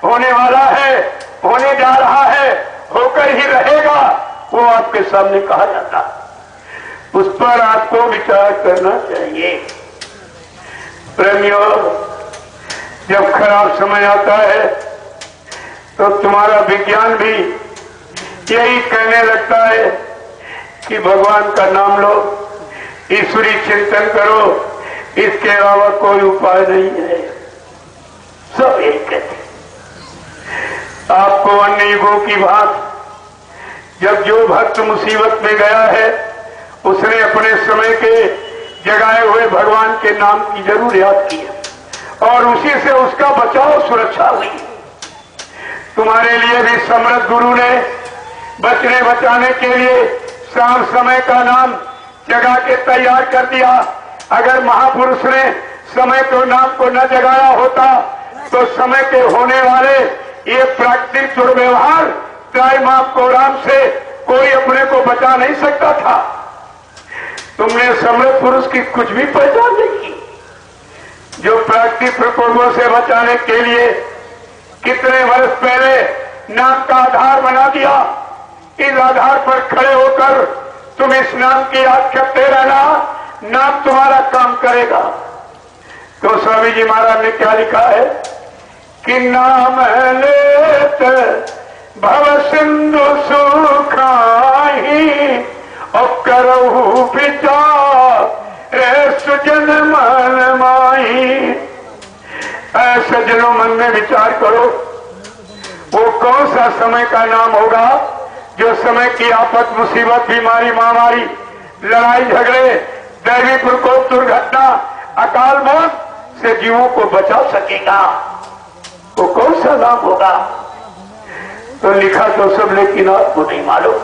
होने वाला है, होने जा रहा है, होकर ही रहेगा, वो आपके सामने कहा जाता, उस पर आपको विचार करना चाहिए। प्रेमियों, जब खराब समय आता है तो तुम्हारा विज्ञान भी यही कहने लगता है कि भगवान का नाम लो, ईश्वरी चिंतन करो, इसके अलावा कोई उपाय नहीं है। सब यही कहते हैं। आपको अन्य युगों की बात, जब जो भक्त मुसीबत में गया है उसने अपने समय के जगाए हुए भगवान के नाम की जरूर याद की है और उसी से उसका बचाव सुरक्षा हुई। तुम्हारे लिए भी समर्थ गुरु ने बचने बचाने के लिए शाम समय का नाम जगा के तैयार कर दिया। अगर महापुरुष ने समय को नाम को न जगाया होता तो समय के होने वाले ये प्राकृतिक दुर्व्यवहार टाइम आपको राम से कोई अपने को बचा नहीं सकता था। तुमने समर्थ पुरुष की कुछ भी पहचान नहीं की, जो प्राकृतिक प्रकोपों से बचाने के लिए कितने वर्ष पहले नाम का आधार बना दिया। इस आधार पर खड़े होकर तुम इस नाम की याद करते रहना, नाम तुम्हारा काम करेगा। तो स्वामी जी महाराज ने क्या लिखा है कि नाम लेत भव सिंधु सुखाही और करहु विचार सुजन मन माही। ऐसे जनों मन में विचार करो, वो कौन सा समय का नाम होगा जो समय की आफत, मुसीबत, बीमारी, महामारी, लड़ाई झगड़े, दैवी प्रकोप, दुर्घटना, अकाल मौत से जीवों को बचा सकेगा। वो कौन सा नाम होगा? तो लिखा तो सब, लेकिन आपको नहीं मालूम।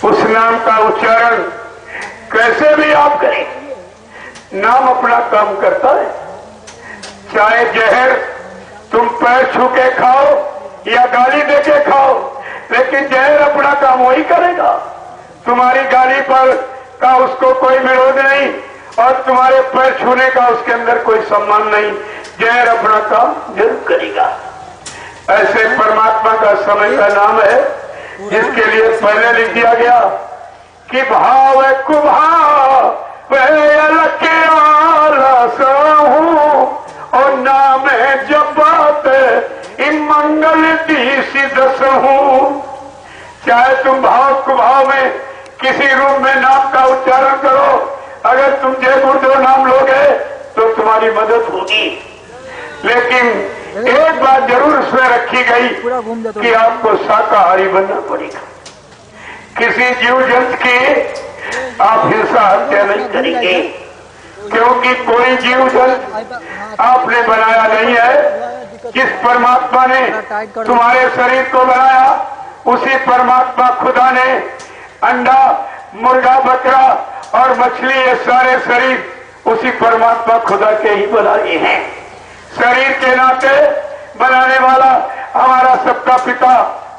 उस नाम का उच्चारण कैसे भी आप करें, नाम अपना काम करता है। चाहे जहर तुम पैर छू के खाओ या गाली दे के खाओ, लेकिन जहर अपना काम वही करेगा। तुम्हारी गाली पर का उसको कोई विरोध नहीं और तुम्हारे पैर छूने का उसके अंदर कोई सम्मान नहीं। जहर अपना काम जरूर करेगा। ऐसे परमात्मा का समय का नाम है जिसके लिए पहले लिख दिया गया कि भाव कुभाव और नाम जपत मंगल दी दस हूं। चाहे तुम भाव कुभाव में किसी रूप में नाम का उच्चारण करो, अगर तुम जय गुरुदेव नाम लोगे तो तुम्हारी मदद होगी। लेकिन एक बात जरूर उसमें रखी गई कि आपको शाकाहारी बनना पड़ेगा। किसी जीव जंतु की आप हिंसा हत्या नहीं करेंगे, क्योंकि कोई जीव जंतु आपने बनाया नहीं है। जिस परमात्मा ने तुम्हारे शरीर को बनाया, उसी परमात्मा खुदा ने अंडा, मुर्गा, बकरा और मछली, ये सारे शरीर उसी परमात्मा खुदा के ही बनाए हैं। शरीर के नाते बनाने वाला हमारा सबका पिता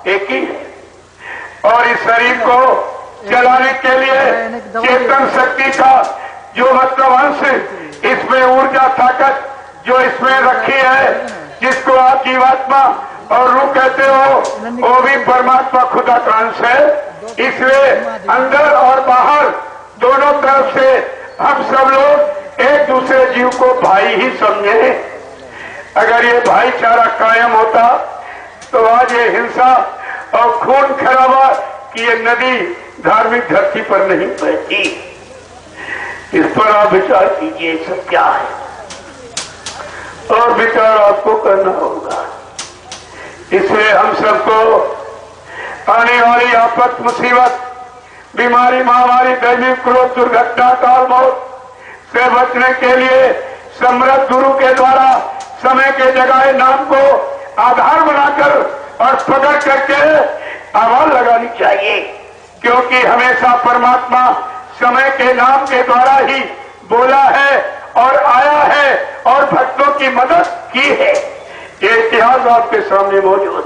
एक ही है और इस शरीर को चलाने के लिए चेतन शक्ति का जो मतलब अंश, इसमें ऊर्जा, ताकत जो इसमें रखी है, जिसको आप जीवात्मा और रूह कहते हो, वो भी परमात्मा खुदा का अंश है। इसलिए अंदर और बाहर दोनों तरफ से हम सब लोग एक दूसरे जीव को भाई ही समझे। अगर ये भाईचारा कायम होता तो आज ये हिंसा और खून खराबा की ये नदी धार्मिक धरती पर नहीं बहती। इस पर आप विचार कीजिए, सब क्या है और विचार आपको करना होगा। इसलिए हम सबको आने वाली आफत, मुसीबत, बीमारी, महामारी, दैविक क्रोध, दुर्घटना, काल मौत से बचने के लिए समर्थ गुरु के द्वारा समय के जगाए नाम को आधार बनाकर और पकड़ करके आवाज लगानी चाहिए, क्योंकि हमेशा परमात्मा समय के नाम के द्वारा ही बोला है और आया है और भक्तों की मदद की है। ये इतिहास आपके सामने मौजूद,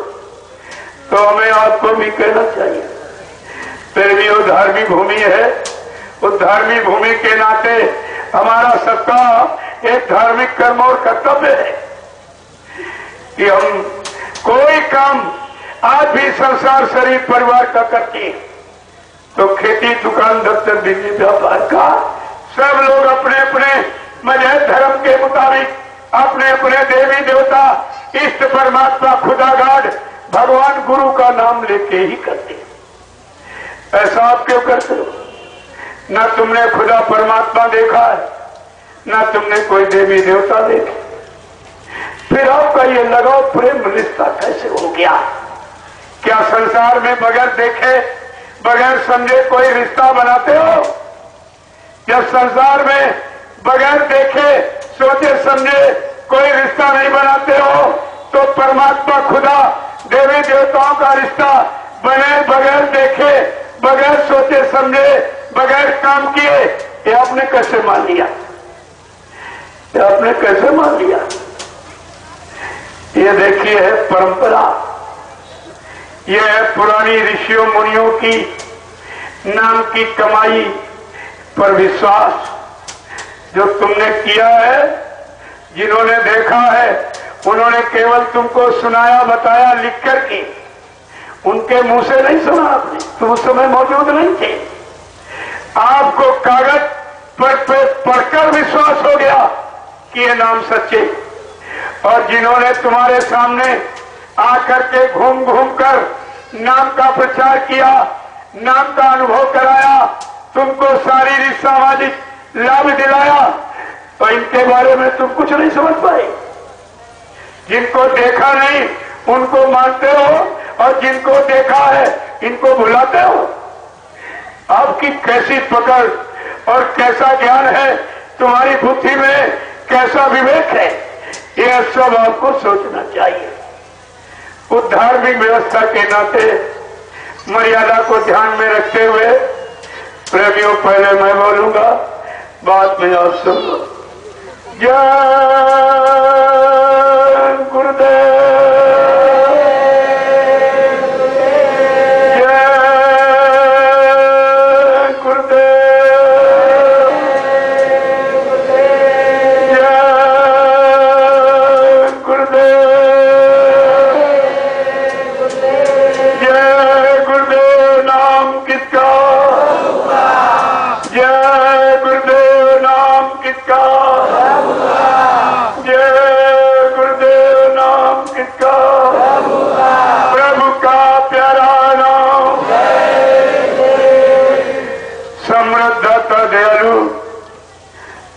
तो हमें आपको भी कहना चाहिए। प्रेमी वो धार्मिक भूमि है, उस धार्मिक भूमि के नाते हमारा सबका एक धार्मिक कर्म और कर्तव्य है कि हम कोई काम आज भी संसार शरीर परिवार का करते हैं, तो खेती दुकान दफ्तर बिजली व्यापार का सब लोग अपने अपने मजहब धर्म के मुताबिक अपने अपने देवी देवता इष्ट परमात्मा खुदा गाड भगवान गुरु का नाम लेके ही करते हैं। ऐसा आप क्यों करते हो? ना तुमने खुदा परमात्मा देखा है, ना तुमने कोई देवी देवता देखे, फिर आपका ये लगाव प्रेम रिश्ता कैसे हो गया? क्या संसार में बगैर देखे बगैर समझे कोई रिश्ता बनाते हो? जब संसार में बगैर देखे सोचे समझे कोई रिश्ता नहीं बनाते हो, तो परमात्मा खुदा देवी देवताओं का रिश्ता बने बगैर देखे बगैर सोचे समझे बगैर काम किए, ये आपने कैसे मान लिया? ये आपने कैसे मान लिया? ये देखिए है परंपरा, ये है पुरानी ऋषियों मुनियों की नाम की कमाई पर विश्वास। जो तुमने किया है, जिन्होंने देखा है, उन्होंने केवल तुमको सुनाया बताया लिख करके, उनके मुंह से नहीं सुना आपने, तुम उस समय मौजूद नहीं थे। आपको कागज पर पढ़कर विश्वास हो गया कि ये नाम सच्चे, और जिन्होंने तुम्हारे सामने आकर के घूम घूम कर नाम का प्रचार किया, नाम का अनुभव कराया, तुमको शारीरिक सामाजिक लाभ दिलाया, तो इनके बारे में तुम कुछ नहीं समझ पाए। जिनको देखा नहीं उनको मानते हो, और जिनको देखा है इनको भुलाते हो। आपकी कैसी पकड़ और कैसा ज्ञान है, तुम्हारी बुद्धि में कैसा विवेक है, यह सब आपको सोचना चाहिए। उस धार्मिक व्यवस्था के नाते मर्यादा को ध्यान में रखते हुए प्रेमियों, पहले मैं बोलूंगा, बाद में आप सुन लो। जय गुरुदेव,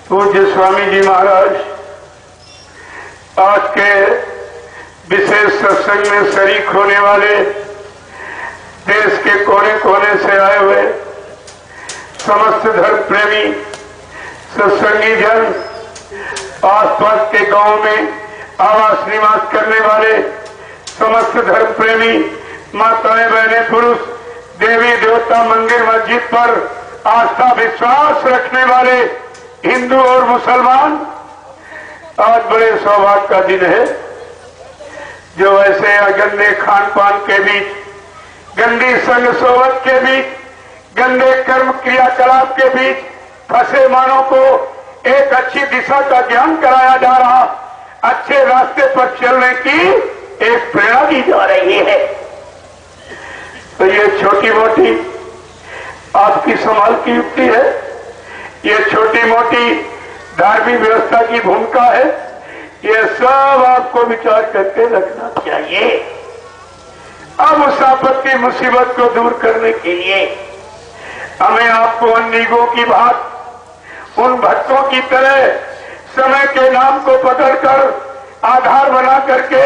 पूज्य स्वामी जी महाराज आज के विशेष सत्संग में शरीक होने वाले देश के कोने कोने से आए हुए समस्त धर्म प्रेमी सत्संगी जन, आसपास के गांव में आवास निवास करने वाले समस्त धर्म प्रेमी माताएं बहनें पुरुष, देवी देवता मंदिर मस्जिद पर आस्था विश्वास रखने वाले हिंदू और मुसलमान, आज बड़े सौभाग्य का दिन है जो ऐसे गंदे खान पान के बीच, गंदी संग सोबत के बीच, गंदे कर्म क्रियाकलाप के बीच फंसे मानव को एक अच्छी दिशा का ज्ञान कराया जा रहा, अच्छे रास्ते पर चलने की एक प्रेरणा दी जा रही है। तो ये छोटी मोटी आपकी संभाल की युक्ति है, ये छोटी मोटी धार्मिक व्यवस्था की भूमिका है, ये सब आपको विचार करके रखना चाहिए। अब उस आपत्ति मुसीबत को दूर करने के लिए हमें आपको अन्नीगों की बात, उन भक्तों की तरह समय के नाम को पकड़कर आधार बना करके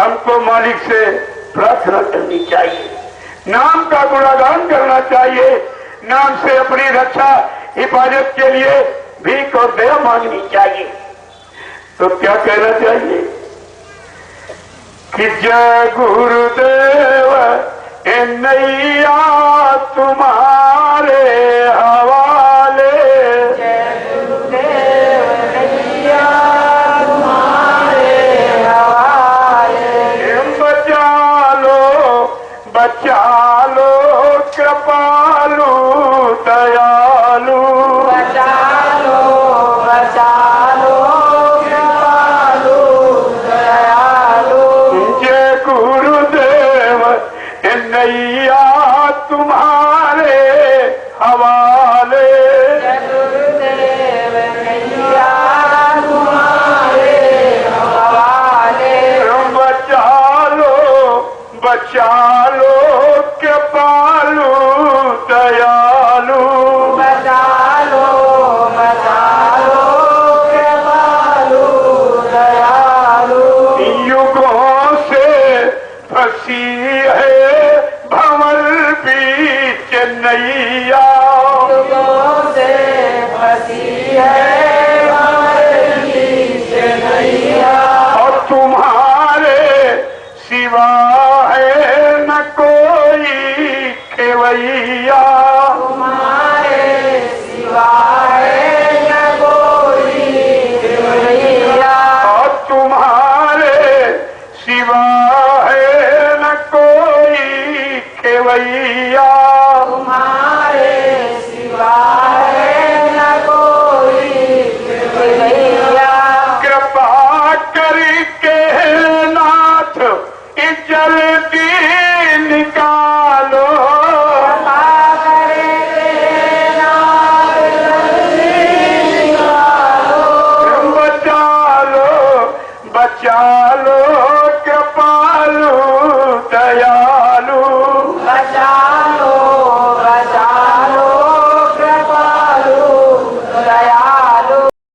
हमको मालिक से प्रार्थना करनी चाहिए, नाम का गुणगान करना चाहिए, नाम से अपनी रक्षा हिफाजत के लिए भीख और दया मांगनी चाहिए। तो क्या कहना चाहिए कि जय गुरुदेव नैया तुम्हारे हवाले, जय गुरुदेव नैया तुम्हारे हवाले, बचा लो कृपालु दयालु, बचा लो कृपालु दयालु, जय नैया तुम्हारे हवाले। गुरुदेव नैया तुम्हारे हवाले। बचा लो कृपालु दयालु। बचा लो कृपालु दयालु। युगों से फंसी है भंवर बीच नैया। युगों से फंसी है भंवर बीच नैया। और तुम्हारे सिवा है न कोई खेवैया। तुम्हारे सिवा है न कोई खेवैया। और तुम्हारे सिवा है न कोई खेवैया।